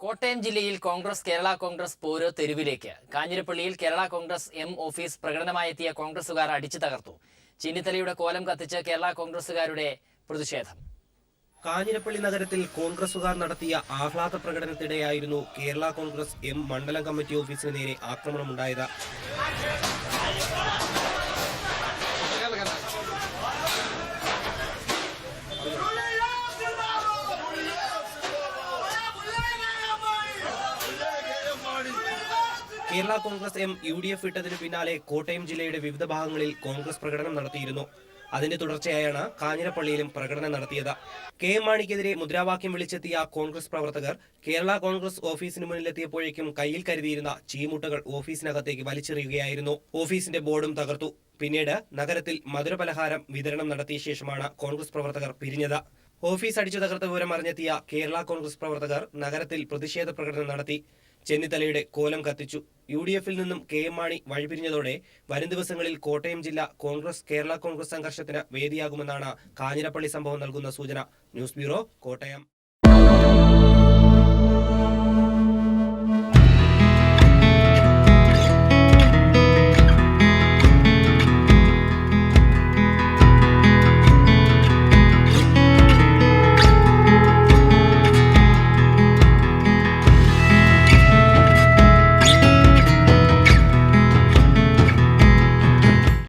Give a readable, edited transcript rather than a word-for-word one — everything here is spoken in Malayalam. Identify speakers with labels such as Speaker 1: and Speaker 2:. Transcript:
Speaker 1: കോട്ടയം ജില്ലയിൽ കോൺഗ്രസ് കേരള കോൺഗ്രസ് പോര് തെരുവിലേക്ക്. കാഞ്ഞിരപ്പള്ളിയിൽ കേരള കോൺഗ്രസ് എം ഓഫീസ് പ്രകടനമായെത്തിയ കോൺഗ്രസുകാർ അടിച്ചു തകർത്തു. ചെന്നിത്തലയുടെ കോലം കത്തിച്ച് കേരള കോൺഗ്രസുകാരുടെ പ്രതിഷേധം.
Speaker 2: കാഞ്ഞിരപ്പള്ളി നഗരത്തിൽ കോൺഗ്രസുകാർ നടത്തിയ ആഹ്ലാദ പ്രകടനത്തിനിടെയായിരുന്നു കേരള കോൺഗ്രസ് എം മണ്ഡലം കമ്മിറ്റി ഓഫീസിന് നേരെ ആക്രമണമുണ്ടായത്. കേരള കോൺഗ്രസ് എം UDF ഇട്ടതിനു പിന്നാലെ കോട്ടയം ജില്ലയുടെ വിവിധ ഭാഗങ്ങളിൽ കോൺഗ്രസ് പ്രകടനം നടത്തിയിരുന്നു. അതിന്റെ തുടർച്ചയായാണ് കാഞ്ഞിരപ്പള്ളിയിലും പ്രകടനം നടത്തിയത്. KM മാണിക്കെതിരെ മുദ്രാവാക്യം വിളിച്ചെത്തിയ കോൺഗ്രസ് പ്രവർത്തകർ കേരള കോൺഗ്രസ് ഓഫീസിന് മുന്നിലെത്തിയപ്പോഴേക്കും കയ്യിൽ കരുതിയിരുന്ന ചീമുട്ടകൾ ഓഫീസിനകത്തേക്ക് വലിച്ചെറിയുകയായിരുന്നു. ഓഫീസിന്റെ ബോർഡും തകർത്തു. പിന്നീട് നഗരത്തിൽ മധുരപലഹാരം വിതരണം നടത്തിയ ശേഷമാണ് കോൺഗ്രസ് പ്രവർത്തകർ പിരിഞ്ഞത്. ഓഫീസ് അടിച്ചു തകർത്ത വിവരം അറിഞ്ഞെത്തിയ കേരള കോൺഗ്രസ് പ്രവർത്തകർ നഗരത്തിൽ പ്രതിഷേധ പ്രകടനം നടത്തി. ചെന്നിത്തലയുടെ കോലം കത്തിച്ചു. UDF-ൽ നിന്നും KM മാണി വഴിപിരിഞ്ഞതോടെ വരും ദിവസങ്ങളിൽ കോട്ടയം ജില്ല കോൺഗ്രസ് കേരള കോൺഗ്രസ് സംഘർഷത്തിന് വേദിയാകുമെന്നാണ് കാഞ്ഞിരപ്പള്ളി സംഭവം നൽകുന്ന സൂചന. News bureau, Kottayam.